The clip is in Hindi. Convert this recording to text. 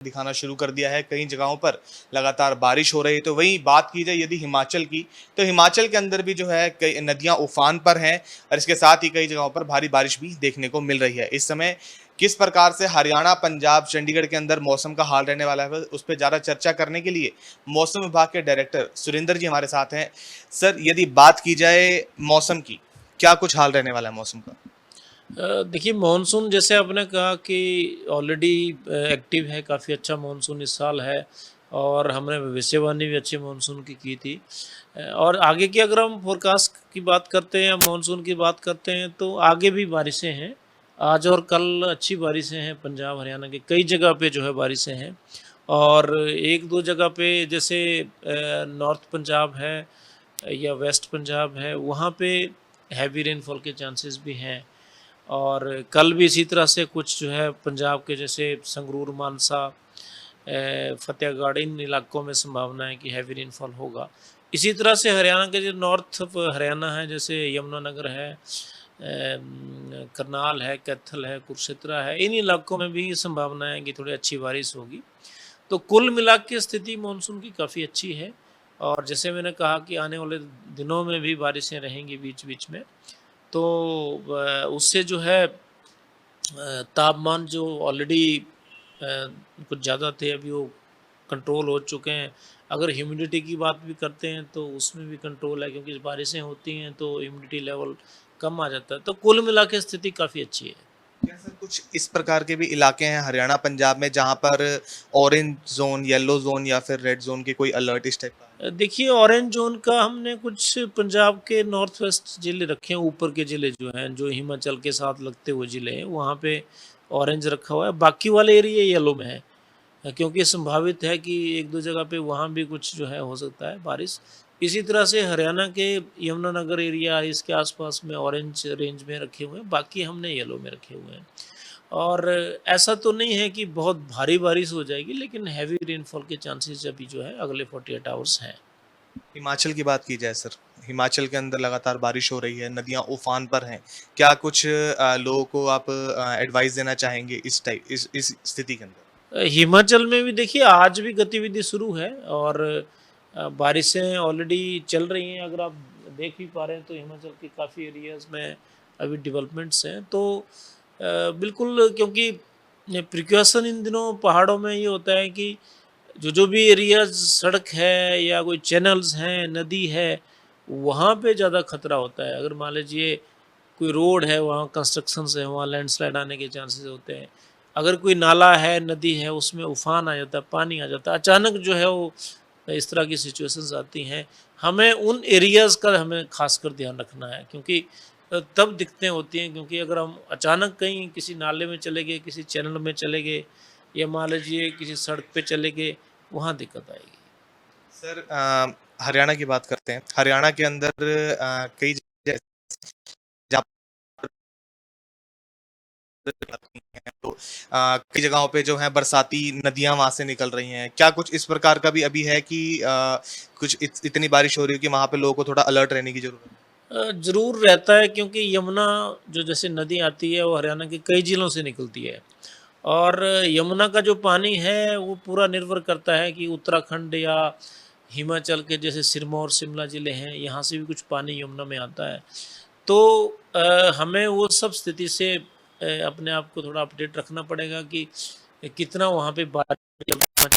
दिखाना शुरू कर दिया है। कई जगहों पर लगातार बारिश हो रही है। तो वहीं बात की जाए यदि हिमाचल की, तो हिमाचल के अंदर भी जो है कई नदियां उफान पर हैं और इसके साथ ही कई जगहों पर भारी बारिश भी देखने को मिल रही है। इस समय किस प्रकार से हरियाणा, पंजाब, चंडीगढ़ के अंदर मौसम का हाल रहने वाला है, उस पर ज़्यादा चर्चा करने के लिए मौसम विभाग के डायरेक्टर सुरेंद्र जी हमारे साथ हैं। सर, यदि बात की जाए मौसम की, क्या कुछ हाल रहने वाला है मौसम का? देखिए मानसून जैसे आपने कहा कि ऑलरेडी एक्टिव है, काफ़ी अच्छा मानसून इस साल है और हमने भविष्यवाणी भी अच्छी मानसून की थी। और आगे की अगर हम फोरकास्ट की बात करते हैं या मानसून की बात करते हैं तो आगे भी बारिशें हैं। आज और कल अच्छी बारिशें हैं, पंजाब हरियाणा के कई जगह पे जो है बारिशें हैं और एक दो जगह पे जैसे नॉर्थ पंजाब है या वेस्ट पंजाब है, वहाँ पे हैवी रेनफॉल के चांसेस भी हैं। और कल भी इसी तरह से कुछ जो है पंजाब के जैसे संगरूर, मानसा, फतेहगढ़ इन इलाकों में संभावना है कि हैवी रेनफॉल होगा। इसी तरह से हरियाणा के जो नॉर्थ हरियाणा है, जैसे यमुनानगर है, करनाल है, कैथल है, कुरुक्षेत्र है, इन इलाकों में भी संभावना है कि थोड़ी अच्छी बारिश होगी। तो कुल मिला के स्थिति मानसून की काफ़ी अच्छी है और जैसे मैंने कहा कि आने वाले दिनों में भी बारिशें रहेंगी बीच-बीच में। तो उससे जो है तापमान जो ऑलरेडी कुछ ज़्यादा थे, अभी वो कंट्रोल हो चुके हैं। अगर ह्यूमिडिटी की बात भी करते हैं तो उसमें भी कंट्रोल है, क्योंकि बारिशें होती हैं तो ह्यूमिडिटी लेवल कम आ जाता है। तो कुल मिला के स्थिति काफ़ी अच्छी है। क्या सर कुछ इस प्रकार के भी इलाके हैं हरियाणा, पंजाब में जहाँ पर ऑरेंज जोन, येलो जोन या फिर रेड जोन के कोई अलर्ट इस टाइप का? देखिए ऑरेंज ज़ोन का हमने कुछ पंजाब के नॉर्थ वेस्ट ज़िले रखे हैं, ऊपर के ज़िले जो हैं, जो हिमाचल के साथ लगते हुए ज़िले हैं, वहाँ पे ऑरेंज रखा हुआ है। बाकी वाले एरिया येलो में है, क्योंकि संभावित है कि एक दो जगह पे वहाँ भी कुछ जो है हो सकता है बारिश। इसी तरह से हरियाणा के यमुनानगर एरिया इसके आस-पास में ऑरेंज रेंज में रखे हुए हैं, बाकी हमने येलो में रखे हुए हैं। और ऐसा तो नहीं है कि बहुत भारी बारिश हो जाएगी, लेकिन हैवी रेनफॉल के चांसेस अभी जो है अगले 48 आवर्स हैं। हिमाचल की बात की जाए सर, हिमाचल के अंदर लगातार बारिश हो रही है, नदियाँ उफान पर हैं। क्या कुछ लोगों को आप एडवाइस देना चाहेंगे इस स्थिति के अंदर? हिमाचल में भी देखिए आज भी गतिविधि शुरू है और बारिशें ऑलरेडी चल रही हैं। अगर आप देख भी पा रहे हैं तो हिमाचल के काफ़ी एरियाज़ में अभी डेवलपमेंट्स हैं। तो बिल्कुल, क्योंकि प्रिकॉशन इन दिनों पहाड़ों में ये होता है कि जो भी एरियाज़ सड़क है या कोई चैनल्स हैं, नदी है, वहाँ पे ज़्यादा खतरा होता है। अगर मान लीजिए कोई रोड है, वहाँ कंस्ट्रक्शंस है, वहाँ लैंडस्लाइड आने के चांसेस होते हैं। अगर कोई नाला है, नदी है, उसमें उफ़ान आ जाता है, पानी आ जाता है, अचानक जो है वो इस तरह की सिचुएशंस आती हैं। हमें उन एरियाज़ का हमें ख़ासकर ध्यान रखना है, क्योंकि तब दिक्कतें होती हैं, क्योंकि अगर हम अचानक कहीं किसी नाले में चले गए, किसी चैनल में चले गए या मान लीजिए किसी सड़क पे चले गए, वहाँ दिक्कत आएगी। सर, हरियाणा की बात करते हैं। हरियाणा के अंदर कई जगह जहाँ पर तो कई जगहों पे जो है बरसाती नदियाँ वहाँ से निकल रही हैं। क्या कुछ इस प्रकार का भी अभी है कि कुछ इतनी बारिश हो रही है कि वहाँ पे लोगों को थोड़ा अलर्ट रहने की ज़रूरत है? ज़रूर रहता है, क्योंकि यमुना जो जैसे नदी आती है वो हरियाणा के कई ज़िलों से निकलती है और यमुना का जो पानी है वो पूरा निर्भर करता है कि उत्तराखंड या हिमाचल के जैसे सिरमौर, शिमला ज़िले हैं, यहाँ से भी कुछ पानी यमुना में आता है। तो हमें वो सब स्थिति से अपने आप को थोड़ा अपडेट रखना पड़ेगा कि कितना वहाँ पे बारिश